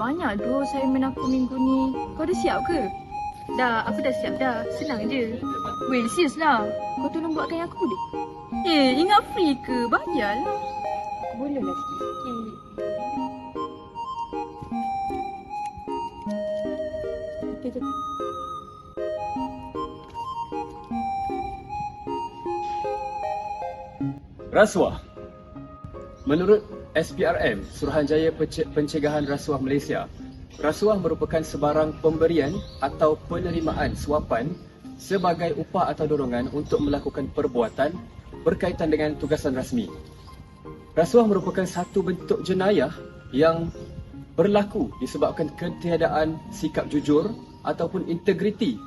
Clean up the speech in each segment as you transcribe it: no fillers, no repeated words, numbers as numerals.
banyak doh assignment aku minggu ni. Kau dah siap ke? Dah, aku dah siap dah. Senang je. Weh, serius lah. Kau tolong buatkan yang aku boleh? Ingat free ke? Bayarlah. Aku boleh lah sikit-sikit. Okay. Rasuah. Menurut SPRM, Suruhanjaya Pencegahan Rasuah Malaysia, rasuah merupakan sebarang pemberian atau penerimaan suapan sebagai upah atau dorongan untuk melakukan perbuatan berkaitan dengan tugasan rasmi. Rasuah merupakan satu bentuk jenayah yang berlaku disebabkan ketiadaan sikap jujur ataupun integriti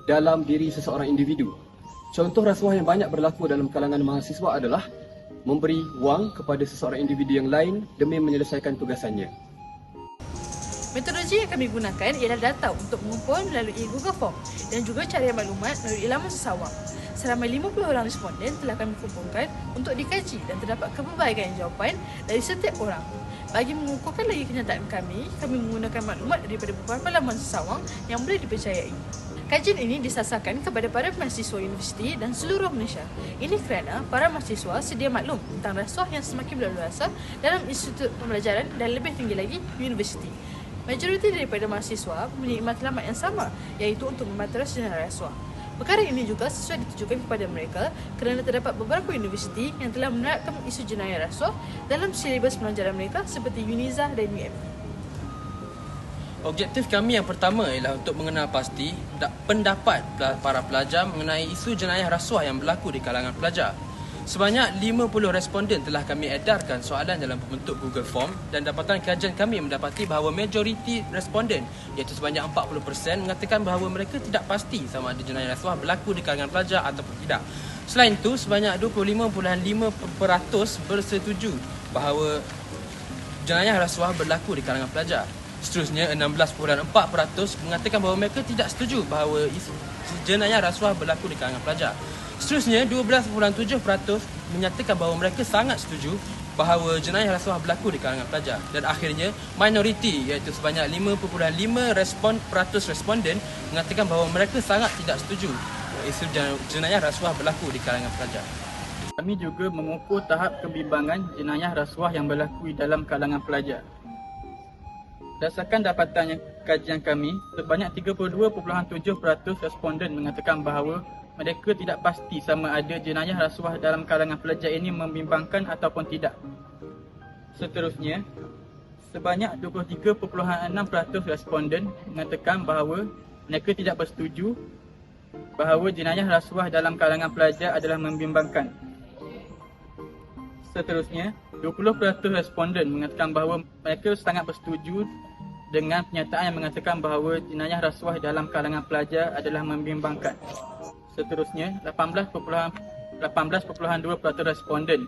dalam diri seseorang individu. Contoh rasuah yang banyak berlaku dalam kalangan mahasiswa adalah memberi wang kepada seseorang individu yang lain demi menyelesaikan tugasannya. Metodologi yang kami gunakan ialah data untuk mengumpul melalui Google Form dan juga carian maklumat melalui laman sesawang. Seramai 50 orang responden telah kami kumpulkan untuk dikaji dan terdapat kepelbagaian jawapan dari setiap orang. Bagi mengukuhkan lagi kenyataan kami menggunakan maklumat daripada beberapa laman sesawang yang boleh dipercayai. Kajian ini disasarkan kepada para mahasiswa universiti dan seluruh Malaysia. Ini kerana para mahasiswa sedia maklum tentang rasuah yang semakin berleluasa dalam institut pembelajaran dan lebih tinggi lagi universiti. Majoriti daripada mahasiswa mempunyai matlamat yang sama, iaitu untuk memataras jenayah rasuah. Perkara ini juga sesuai ditujukan kepada mereka kerana terdapat beberapa universiti yang telah menerapkan isu jenayah rasuah dalam silibus pelajaran mereka seperti UNIZA dan UMT. Objektif kami yang pertama ialah untuk mengenal pasti pendapat para pelajar mengenai isu jenayah rasuah yang berlaku di kalangan pelajar. Sebanyak 50 responden telah kami edarkan soalan dalam bentuk Google Form dan dapatan kajian kami mendapati bahawa majoriti responden iaitu sebanyak 40% mengatakan bahawa mereka tidak pasti sama ada jenayah rasuah berlaku di kalangan pelajar ataupun tidak. Selain itu, sebanyak 25.5% bersetuju bahawa jenayah rasuah berlaku di kalangan pelajar. Seterusnya, 16.4% mengatakan bahawa mereka tidak setuju bahawa jenayah rasuah berlaku di kalangan pelajar. Seterusnya, 12.7% menyatakan bahawa mereka sangat setuju bahawa jenayah rasuah berlaku di kalangan pelajar. Dan akhirnya, minoriti iaitu sebanyak 5.5% responden mengatakan bahawa mereka sangat tidak setuju isu jenayah rasuah berlaku di kalangan pelajar. Kami juga mengukur tahap kebimbangan jenayah rasuah yang berlaku dalam kalangan pelajar. Berdasarkan dapatan kajian kami, sebanyak 32.7% responden mengatakan bahawa mereka tidak pasti sama ada jenayah rasuah dalam kalangan pelajar ini membimbangkan ataupun tidak. Seterusnya, sebanyak 23.6% responden mengatakan bahawa mereka tidak bersetuju bahawa jenayah rasuah dalam kalangan pelajar adalah membimbangkan. Seterusnya, 20% responden mengatakan bahawa mereka sangat bersetuju dengan pernyataan yang mengatakan bahawa jenayah rasuah dalam kalangan pelajar adalah membimbangkan. Seterusnya, 18.2% responden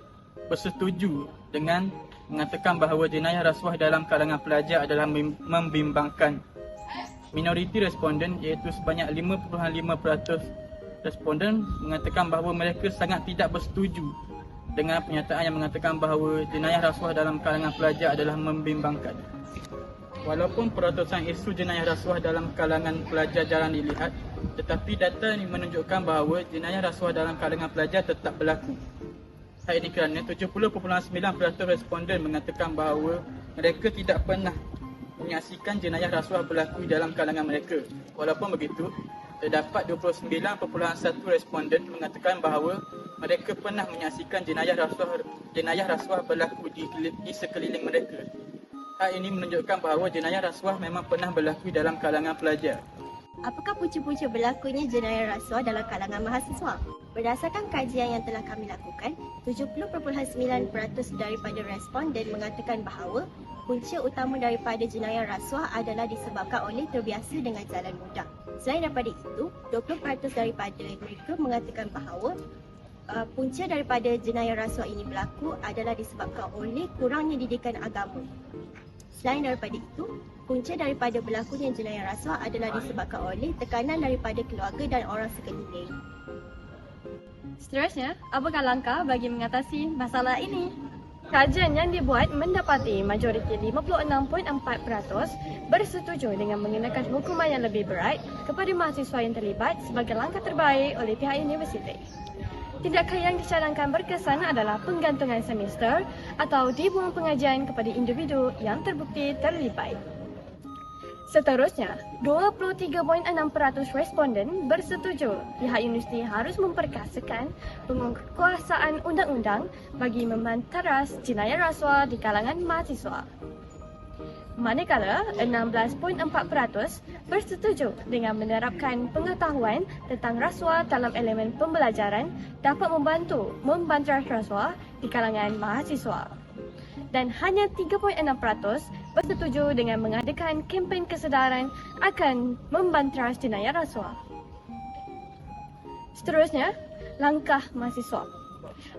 bersetuju dengan mengatakan bahawa jenayah rasuah dalam kalangan pelajar adalah membimbangkan. Minoriti responden iaitu sebanyak 5.5% responden mengatakan bahawa mereka sangat tidak bersetuju dengan pernyataan yang mengatakan bahawa jenayah rasuah dalam kalangan pelajar adalah membimbangkan. Walaupun peratusan isu jenayah rasuah dalam kalangan pelajar jarang dilihat, tetapi data ini menunjukkan bahawa jenayah rasuah dalam kalangan pelajar tetap berlaku. Hal ini kerana 70.9% responden mengatakan bahawa mereka tidak pernah menyaksikan jenayah rasuah berlaku dalam kalangan mereka. Walaupun begitu, terdapat 29.1% responden mengatakan bahawa mereka pernah menyaksikan jenayah rasuah berlaku di sekeliling mereka. Hal ini menunjukkan bahawa jenayah rasuah memang pernah berlaku dalam kalangan pelajar. Apakah punca-punca berlakunya jenayah rasuah dalam kalangan mahasiswa? Berdasarkan kajian yang telah kami lakukan, 70.9% daripada responden mengatakan bahawa punca utama daripada jenayah rasuah adalah disebabkan oleh terbiasa dengan jalan mudah. Selain daripada itu, 20% daripada mereka mengatakan bahawa punca daripada jenayah rasuah ini berlaku adalah disebabkan oleh kurangnya didikan agama. Selain daripada itu, punca daripada berlakunya jenayah rasuah adalah disebabkan oleh tekanan daripada keluarga dan orang sekeliling. Seterusnya, apakah langkah bagi mengatasi masalah ini? Kajian yang dibuat mendapati majoriti 56.4% bersetuju dengan mengenakan hukuman yang lebih berat kepada mahasiswa yang terlibat sebagai langkah terbaik oleh pihak universiti. Tindakan yang dicadangkan berkesan adalah penggantungan semester atau dibuang pengajian kepada individu yang terbukti terlibat. Seterusnya, 23.6% responden bersetuju pihak universiti harus memperkasakan penguasaan undang-undang bagi membantaras jenayah rasuah di kalangan mahasiswa. Manakala 16.4% bersetuju dengan menerapkan pengetahuan tentang rasuah dalam elemen pembelajaran dapat membantu membantaras rasuah di kalangan mahasiswa. Dan hanya 3.6% bersetuju dengan mengadakan kempen kesedaran akan membantaras jenayah rasuah. Seterusnya, langkah mahasiswa.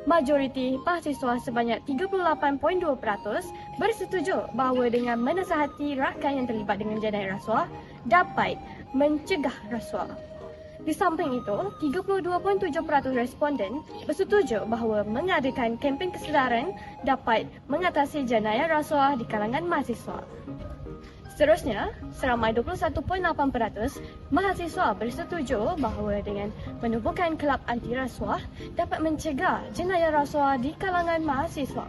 Majoriti mahasiswa sebanyak 38.2% bersetuju bahawa dengan menasihati rakan yang terlibat dengan jenayah rasuah dapat mencegah rasuah. Di samping itu, 32.7% responden bersetuju bahawa mengadakan kempen kesedaran dapat mengatasi jenayah rasuah di kalangan mahasiswa. Seterusnya, seramai 21.8% mahasiswa bersetuju bahawa dengan menubuhkan kelab anti rasuah dapat mencegah jenayah rasuah di kalangan mahasiswa.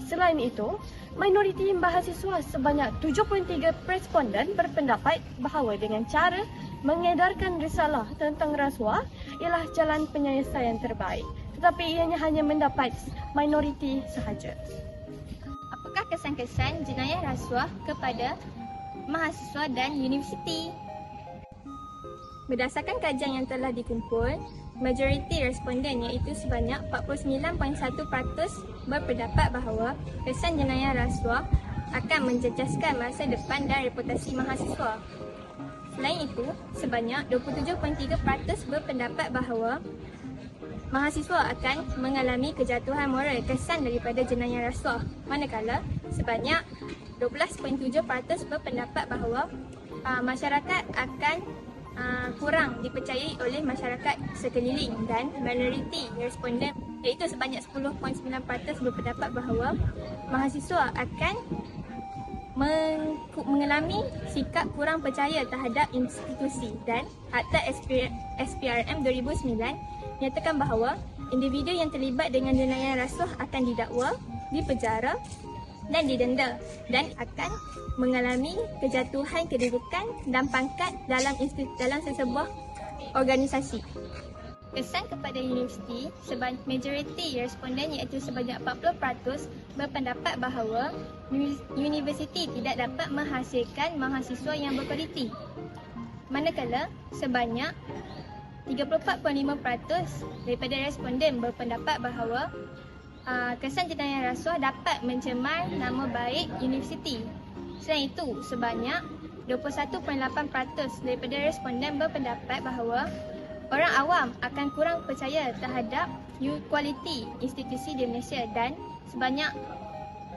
Selain itu, minoriti mahasiswa sebanyak 73 responden berpendapat bahawa dengan cara mengedarkan risalah tentang rasuah ialah jalan penyelesaian terbaik, tetapi ianya hanya mendapat minoriti sahaja. Apakah kesan-kesan jenayah rasuah kepada mahasiswa dan universiti? Berdasarkan kajian yang telah dikumpul, majoriti responden iaitu sebanyak 49.1% berpendapat bahawa kesan jenayah rasuah akan menjejaskan masa depan dan reputasi mahasiswa. Selain itu, sebanyak 27.3% berpendapat bahawa mahasiswa akan mengalami kejatuhan moral kesan daripada jenayah rasuah, manakala sebanyak 12.7% berpendapat bahawa masyarakat akan kurang dipercayai oleh masyarakat sekeliling, dan minoriti responden iaitu sebanyak 10.9% berpendapat bahawa mahasiswa akan mengalami sikap kurang percaya terhadap institusi. Dan Akta SPRM 2009 nyatakan bahawa individu yang terlibat dengan jenayah rasuah akan didakwa, dipenjara dan didenda dan akan mengalami kejatuhan kedudukan dan pangkat dalam sesebuah organisasi. Kesan kepada universiti, majoriti responden iaitu sebanyak 40% berpendapat bahawa universiti tidak dapat menghasilkan mahasiswa yang berkualiti. Manakala sebanyak 34.5% daripada responden berpendapat bahawa kesan jenayah rasuah dapat mencemar nama baik universiti. Selain itu, sebanyak 21.8% daripada responden berpendapat bahawa orang awam akan kurang percaya terhadap kualiti institusi di Malaysia, dan sebanyak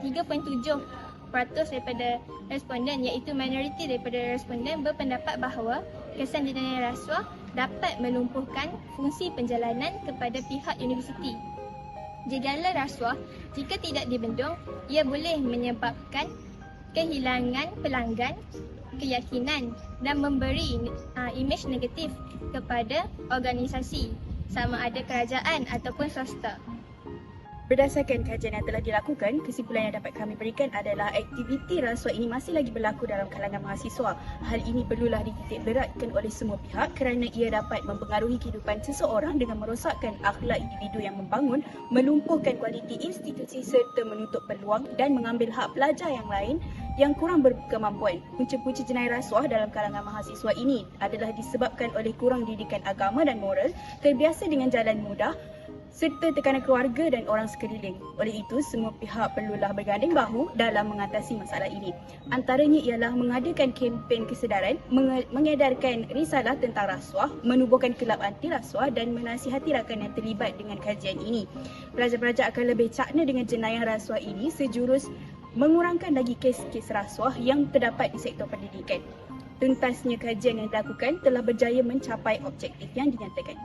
3.7% daripada responden iaitu minoriti daripada responden berpendapat bahawa kesan jenayah rasuah dapat melumpuhkan fungsi penjalanan kepada pihak universiti. Jenayah rasuah jika tidak dibendung, ia boleh menyebabkan kehilangan pelanggan, keyakinan dan memberi imej negatif kepada organisasi, sama ada kerajaan ataupun swasta. Berdasarkan kajian yang telah dilakukan, kesimpulan yang dapat kami berikan adalah aktiviti rasuah ini masih lagi berlaku dalam kalangan mahasiswa. Hal ini perlulah dititik beratkan oleh semua pihak kerana ia dapat mempengaruhi kehidupan seseorang dengan merosakkan akhlak individu yang membangun, melumpuhkan kualiti institusi serta menutup peluang dan mengambil hak pelajar yang lain yang kurang berkemampuan. Punca-punca jenayah rasuah dalam kalangan mahasiswa ini adalah disebabkan oleh kurang didikan agama dan moral, terbiasa dengan jalan mudah, serta tekanan keluarga dan orang sekeliling. Oleh itu, semua pihak perlulah berganding bahu dalam mengatasi masalah ini. Antaranya ialah mengadakan kempen kesedaran, mengedarkan risalah tentang rasuah, menubuhkan kelab anti rasuah dan menasihati rakan yang terlibat dengan kajian ini. Pelajar-pelajar akan lebih cakna dengan jenayah rasuah ini sejurus mengurangkan lagi kes-kes rasuah yang terdapat di sektor pendidikan. Tuntasnya kajian yang dilakukan telah berjaya mencapai objektif yang dinyatakan.